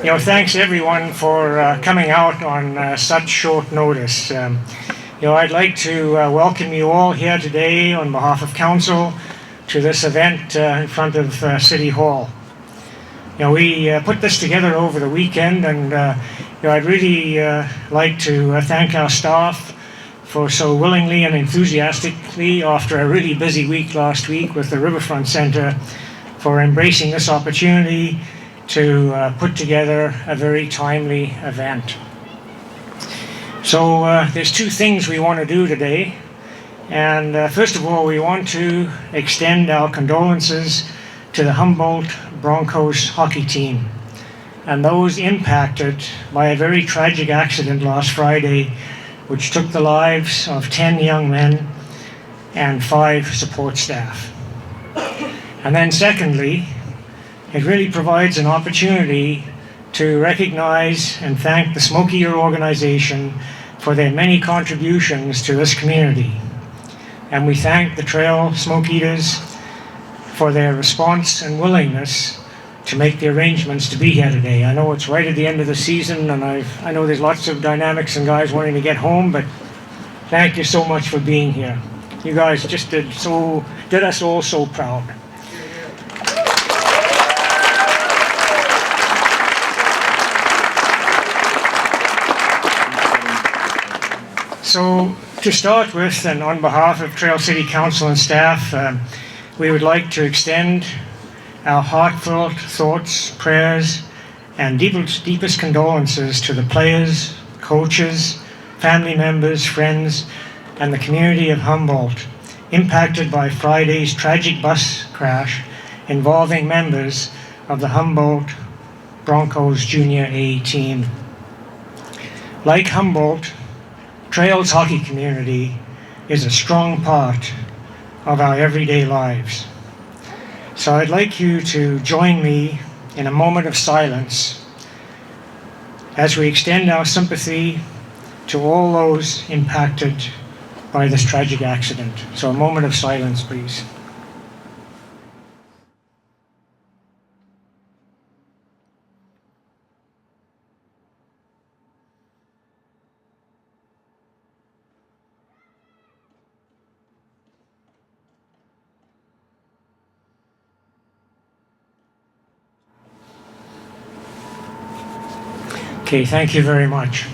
Thanks everyone for coming out on such short notice. I'd like to welcome you all here today on behalf of Council to this event in front of City Hall. We put this together over the weekend, and I'd really like to thank our staff for so willingly and enthusiastically, after a really busy week last week with the Riverfront Centre, for embracing this opportunity to put together a very timely event. So there's two things we want to do today. And first of all, we want to extend our condolences to the Humboldt Broncos hockey team and those impacted by a very tragic accident last Friday, which took the lives of 10 young men and 5 support staff. And then secondly, it really provides an opportunity to recognize and thank the Smoke Eater organization for their many contributions to this community. And we thank the Trail Smoke Eaters for their response and willingness to make the arrangements to be here today. I know it's right at the end of the season, and I know there's lots of dynamics and guys wanting to get home, but thank you so much for being here. You guys just did us all so proud. So to start with, and on behalf of Trail City Council and staff, we would like to extend our heartfelt thoughts, prayers, and deepest condolences to the players, coaches, family members, friends, and the community of Humboldt impacted by Friday's tragic bus crash involving members of the Humboldt Broncos Junior A team. Like Humboldt, Trail's hockey community is a strong part of our everyday lives. So I'd like you to join me in a moment of silence as we extend our sympathy to all those impacted by this tragic accident. So a moment of silence, please. Okay, thank you very much.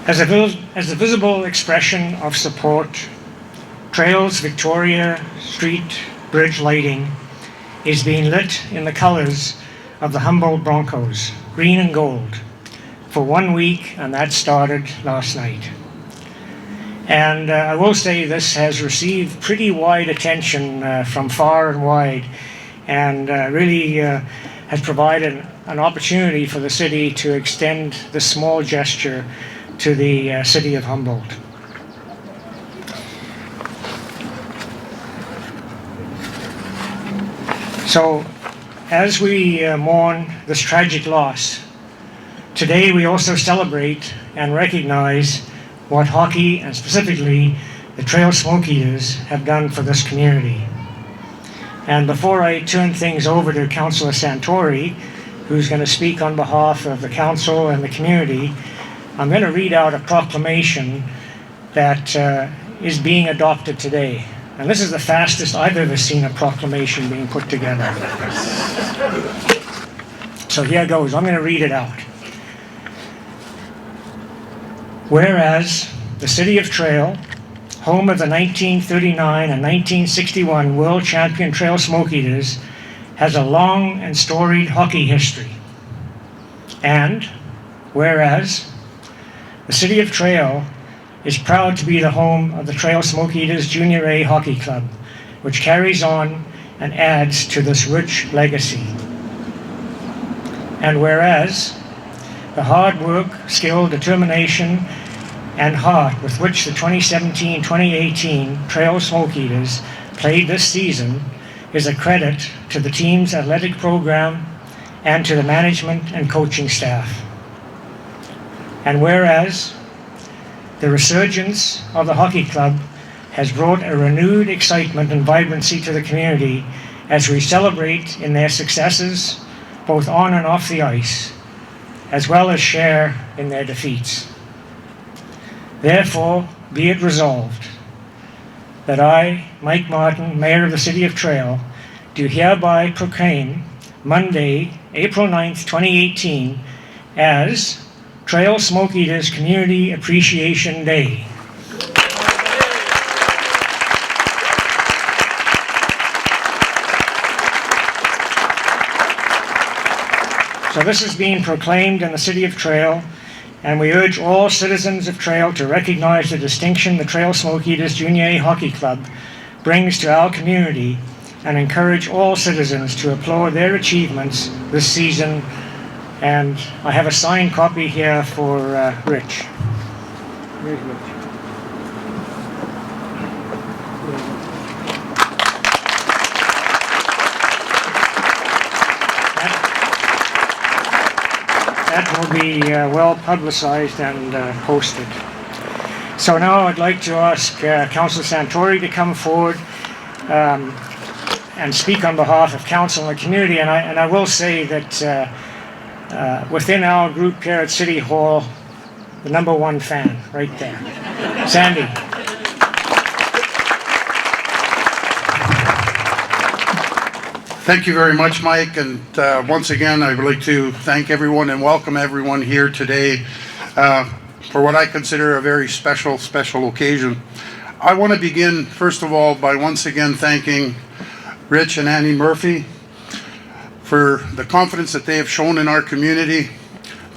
As a visible expression of support, Trail's Victoria Street Bridge lighting is being lit in the colors of the Humboldt Broncos, green and gold, for 1 week, and that started last night. And I will say this has received pretty wide attention from far and wide, and really has provided an opportunity for the city to extend this small gesture to the city of Humboldt. So, as we mourn this tragic loss, today we also celebrate and recognize what hockey, and specifically the Trail Smoke Eaters, have done for this community. And before I turn things over to Councillor SANTORI, who's going to speak on behalf of the council and the community, I'm going to read out a proclamation that is being adopted today. And this is the fastest I've ever seen a proclamation being put together. So here goes. I'm going to read it out. Whereas the city of Trail, home of the 1939 and 1961 World Champion Trail Smoke Eaters, has a long and storied hockey history. And whereas the city of Trail is proud to be the home of the Trail Smoke Eaters Junior A Hockey Club, which carries on and adds to this rich legacy. And whereas the hard work, skill, determination, and heart with which the 2017-2018 Trail Smoke Eaters played this season is a credit to the team's athletic program and to the management and coaching staff. And whereas the resurgence of the hockey club has brought a renewed excitement and vibrancy to the community as we celebrate in their successes both on and off the ice, as well as share in their defeats. Therefore, be it resolved that I, Mike Martin, Mayor of the City of Trail, do hereby proclaim Monday, April 9th, 2018 as Trail Smoke Eaters Community Appreciation Day. So this is being proclaimed in the City of Trail, and we urge all citizens of Trail to recognize the distinction the Trail Smoke Eaters Junior A Hockey Club brings to our community and encourage all citizens to applaud their achievements this season. And I have a signed copy here for Rich. Where's Rich? That will be well publicized and posted. So now I'd like to ask Councillor Santori to come forward and speak on behalf of council and the community. And I will say that within our group here at City Hall, the #1 fan right there, Sandy. Thank you very much, Mike, and once again I would like to thank everyone and welcome everyone here today for what I consider a very special occasion. I want to begin first of all by once again thanking Rich and Annie Murphy for the confidence that they have shown in our community,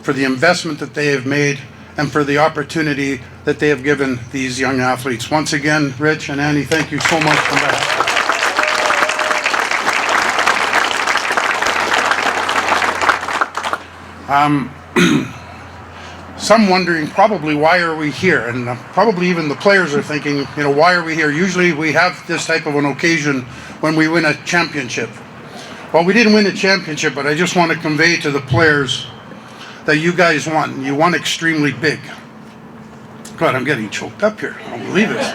for the investment that they have made, and for the opportunity that they have given these young athletes. Once again, Rich and Annie, thank you so much for that. Some wondering probably why are we here, and probably even the players are thinking, you know, why are we here? Usually we have this type of an occasion when we win a championship. Well, we didn't win a championship, but I just want to convey to the players that you guys won. You won extremely big. God, I'm getting choked up here. I don't believe it.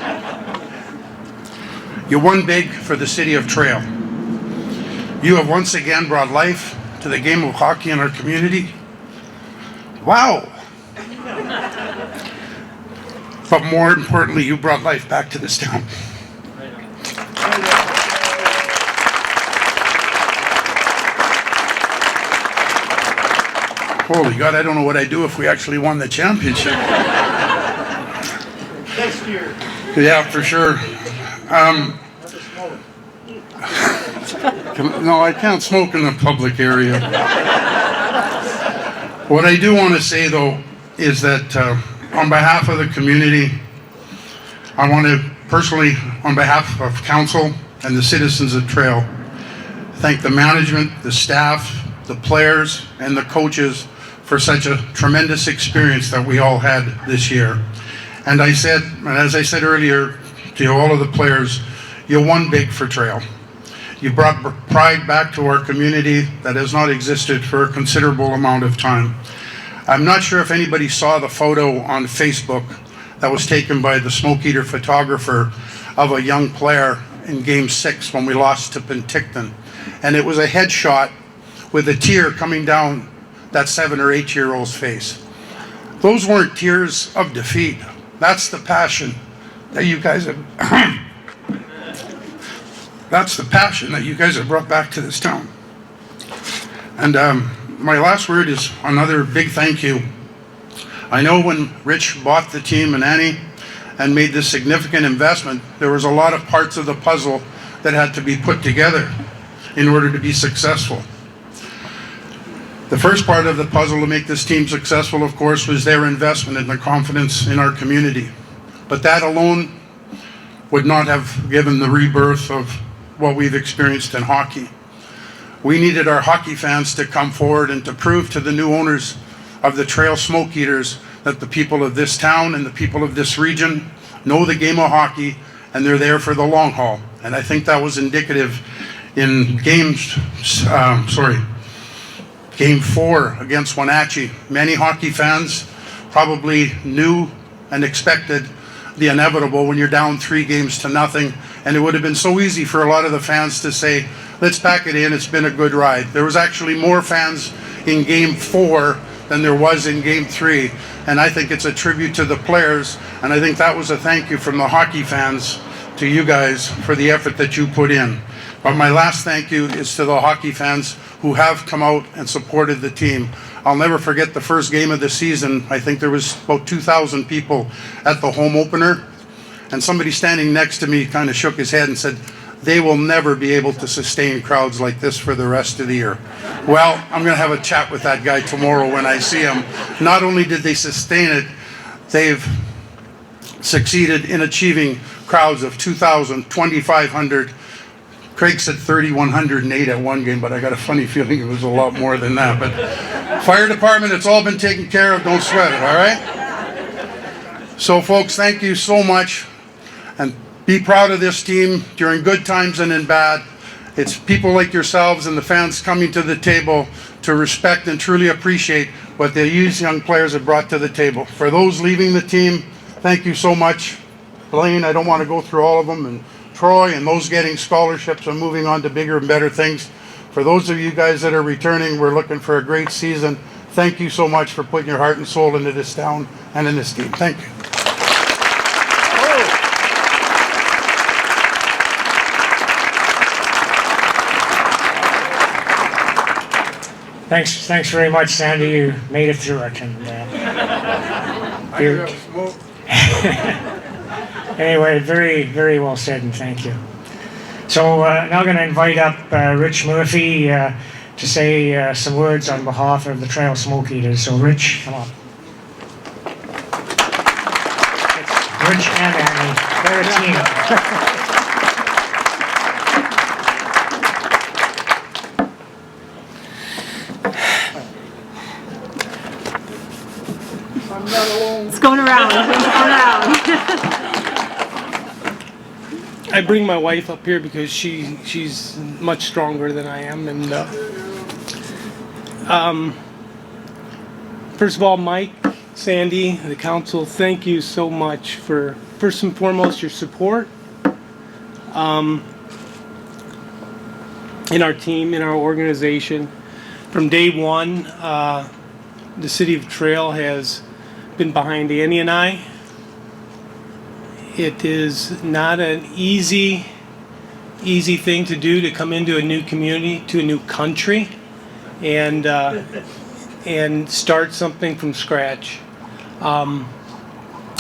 You won big for the City of Trail. You have once again brought life to the game of hockey in our community. Wow. But more importantly, you brought life back to this town. Holy God, I don't know what I'd do if we actually won the championship. Next year. Yeah, for sure. No, I can't smoke in the public area. What I do want to say, though, is that on behalf of the community, I want to personally, on behalf of council and the citizens of Trail, thank the management, the staff, the players, and the coaches for such a tremendous experience that we all had this year. And as I said earlier to all of the players, you won big for Trail. You brought pride back to our community that has not existed for a considerable amount of time. I'm not sure if anybody saw the photo on Facebook that was taken by the Smoke Eater photographer of a young player in Game 6 when we lost to Penticton. And it was a headshot with a tear coming down that 7 or 8-year-old's face. Those weren't tears of defeat. That's the passion that you guys have that's the passion that you guys have brought back to this town. And my last word is another big thank you. I know when Rich bought the team and Annie and made this significant investment, there was a lot of parts of the puzzle that had to be put together in order to be successful. The first part of the puzzle to make this team successful, of course, was their investment and their confidence in our community. But that alone would not have given the rebirth of what we've experienced in hockey. We needed our hockey fans to come forward and to prove to the new owners of the Trail Smoke Eaters that the people of this town and the people of this region know the game of hockey and they're there for the long haul. And I think that was indicative in Game 4 against Wenatchee. Many hockey fans probably knew and expected the inevitable when you're down 3 games to nothing. And it would have been so easy for a lot of the fans to say, let's pack it in. It's been a good ride. There was actually more fans in Game 4 than there was in Game 3, and I think it's a tribute to the players, and I think that was a thank you from the hockey fans to you guys for the effort that you put in. But my last thank you is to the hockey fans who have come out and supported the team. I'll never forget the first game of the season. I think there was about 2,000 people at the home opener, and somebody standing next to me kind of shook his head and said, they will never be able to sustain crowds like this for the rest of the year. Well, I'm going to have a chat with that guy tomorrow when I see him. Not only did they sustain it, they've succeeded in achieving crowds of 2,000, 2,500. Craig said 3,108 at one game, but I got a funny feeling it was a lot more than that. But fire department, it's all been taken care of. Don't sweat it, all right? So, folks, thank you so much. And be proud of this team during good times and in bad. It's people like yourselves and the fans coming to the table to respect and truly appreciate what these young players have brought to the table. For those leaving the team, thank you so much. Blaine, I don't want to go through all of them, and Troy, and those getting scholarships and moving on to bigger and better things. For those of you guys that are returning, we're looking for a great season. Thank you so much for putting your heart and soul into this town and in this team. Thank you. Thanks very much, Sandy. You made it through it. And, anyway, very, very well said, and thank you. So now I'm going to invite up Rich Murphy to say some words on behalf of the Trail Smoke Eaters. So, Rich, come on. It's Rich and Annie. They're a team. It's going around. It's going around. I bring my wife up here because she's much stronger than I am, and first of all, Mike, Sandy, the council, thank you so much for first and foremost your support in our team, in our organization. From day one, the city of Trail has been behind Annie and I. It is not an easy thing to do, to come into a new community, to a new country, and start something from scratch.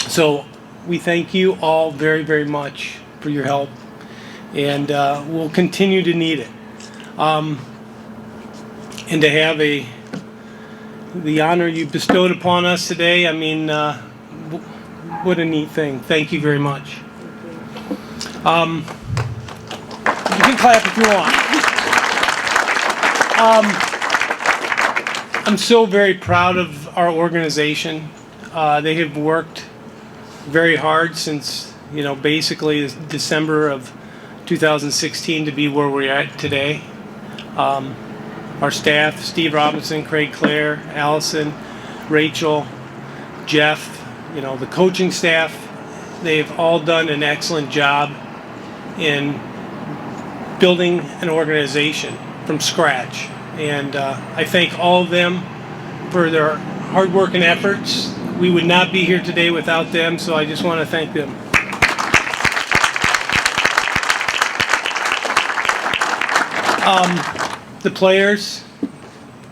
So we thank you all very, very much for your help, and we'll continue to need it. And to have the honor you bestowed upon us today, I mean, what a neat thing. Thank you very much. You can clap if you want. I'm so very proud of our organization. They have worked very hard since, basically December of 2016 to be where we're at today. Our staff, Steve Robinson, Craig Clare, Allison, Rachel, Jeff, the coaching staff, they've all done an excellent job in building an organization from scratch. And I thank all of them for their hard work and efforts. We would not be here today without them, so I just want to thank them. The players,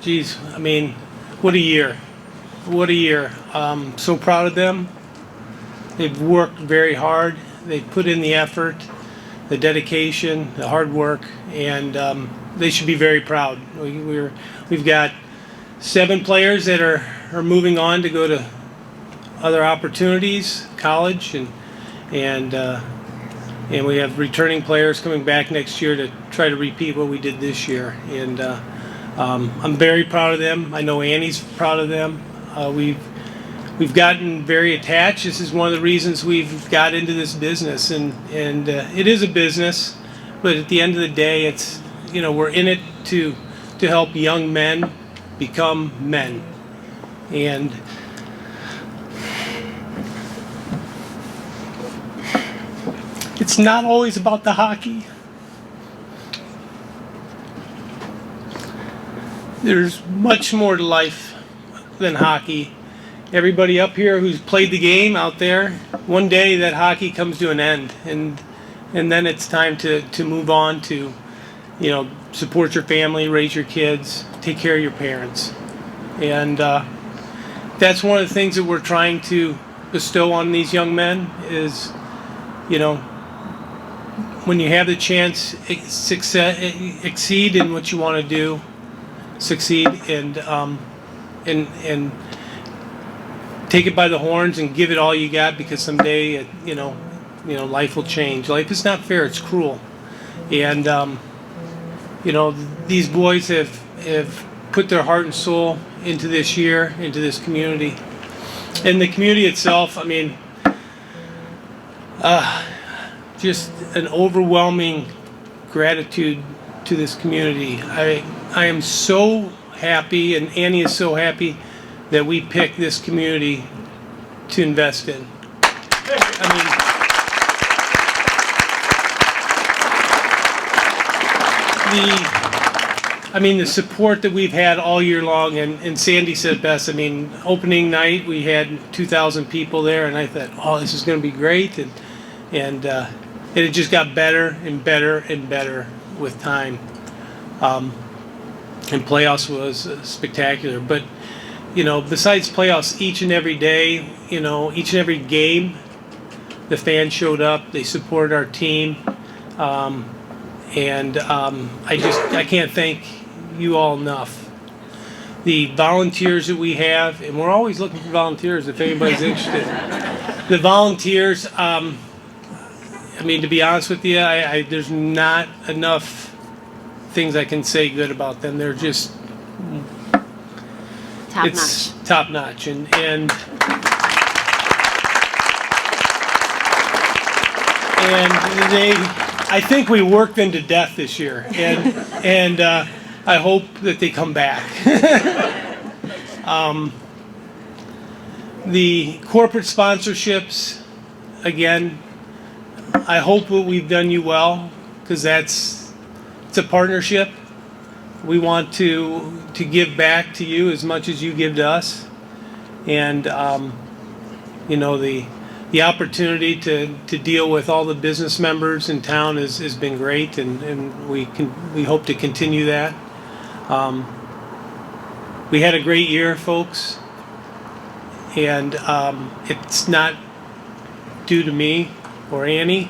geez, I mean, what a year. What a year. So proud of them. They've worked very hard. They've put in the effort, the dedication, the hard work, and they should be very proud. We've got 7 players that are moving on to go to other opportunities, college, and we have returning players coming back next year to try to repeat what we did this year. And I'm very proud of them. I know Annie's proud of them. We've gotten very attached. This is one of the reasons we've got into this business, and it is a business, but at the end of the day, it's we're in it to help young men become men, and it's not always about the hockey. there's much more to life than hockey. Everybody up here who's played the game out there, one day that hockey comes to an end, and then it's time to move on to, you know, support your family, raise your kids, take care of your parents. And that's one of the things that we're trying to bestow on these young men is, you know, when you have the chance, exceed in what you want to do, succeed, and take it by the horns and give it all you got, because someday, you know, life will change. Life is not fair; it's cruel, and you know, these boys have put their heart and soul into this year, into this community, and the community itself. I mean, just an overwhelming gratitude to this community. I am so happy, and Annie is so happy that we picked this community to invest in. I mean, the support that we've had all year long, and Sandy said best. I mean, opening night we had 2,000 people there, and I thought, oh, this is going to be great, and it just got better and better and better with time. And playoffs was spectacular, but you know, besides playoffs, each and every day, you know, each and every game, the fans showed up. They supported our team, and I can't thank you all enough. The volunteers that we have, and we're always looking for volunteers if anybody's interested. The volunteers, I mean, to be honest with you, there's not enough things I can say good about them. They're just top notch, and I think we worked them to death this year, and I hope that they come back. The corporate sponsorships, again, I hope that we've done you well, because it's a partnership. We want to give back to you as much as you give to us, and you know, the opportunity to deal with all the business members in town has been great, and we hope to continue that. We had a great year, folks, and it's not due to me or Annie.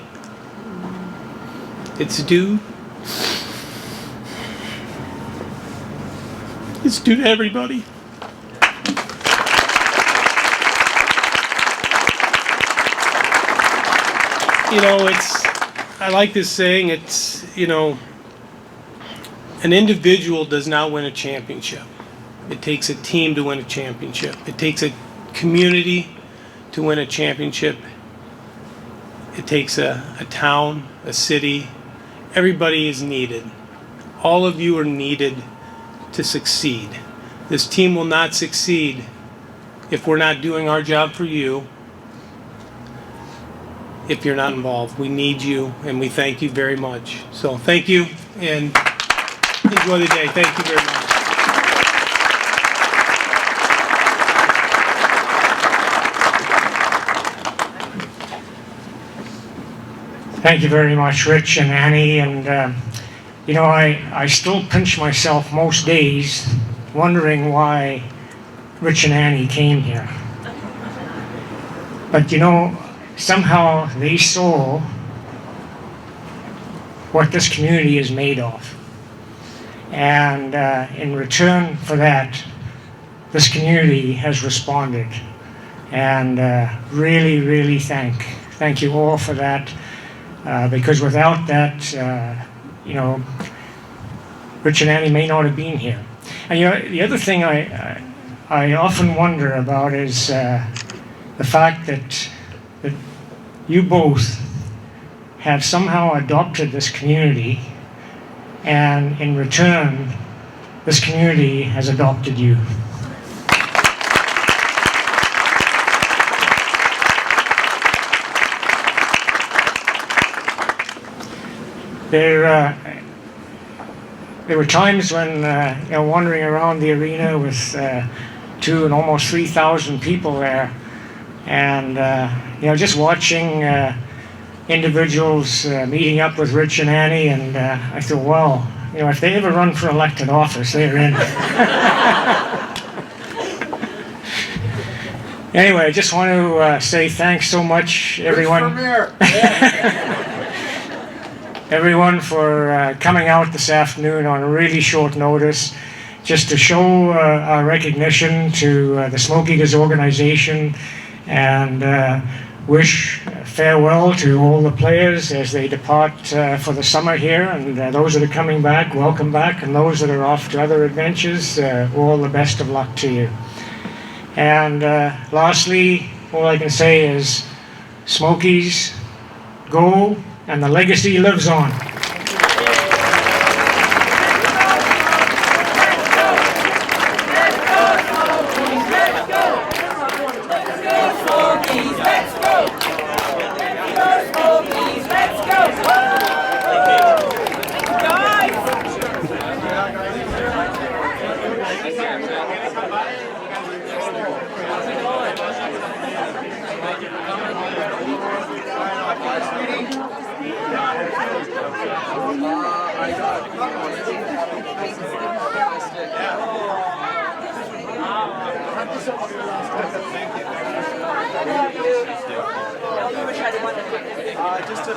It's due to everybody. You know, I like this saying, you know, an individual does not win a championship. It takes a team to win a championship. It takes a community to win a championship. It takes a town, a city. Everybody is needed. All of you are needed to succeed. This team will not succeed if we're not doing our job for you, if you're not involved. We need you, and we thank you very much. So thank you, and enjoy the day. Thank you very much. Thank you very much, Rich and Annie. And you know, I still pinch myself most days wondering why Rich and Annie came here. But you know, somehow they saw what this community is made of. And in return for that, this community has responded. And really, really thank you all for that. Because without that, you know, Rich and Annie may not have been here. And you know, the other thing I often wonder about is the fact that you both have somehow adopted this community, and in return, this community has adopted you. there were times when, wandering around the arena with 2 and almost 3,000 people there, and just watching individuals meeting up with Rich and Annie, and I thought, well, if they ever run for elected office, they're in. Anyway, I just want to say thanks so much, everyone. Everyone for coming out this afternoon on really short notice, just to show our recognition to the Smoke Eaters organization, and wish farewell to all the players as they depart for the summer here, and those that are coming back, welcome back, and those that are off to other adventures, all the best of luck to you. And lastly, all I can say is, Smokies, go, and the legacy lives on. Just a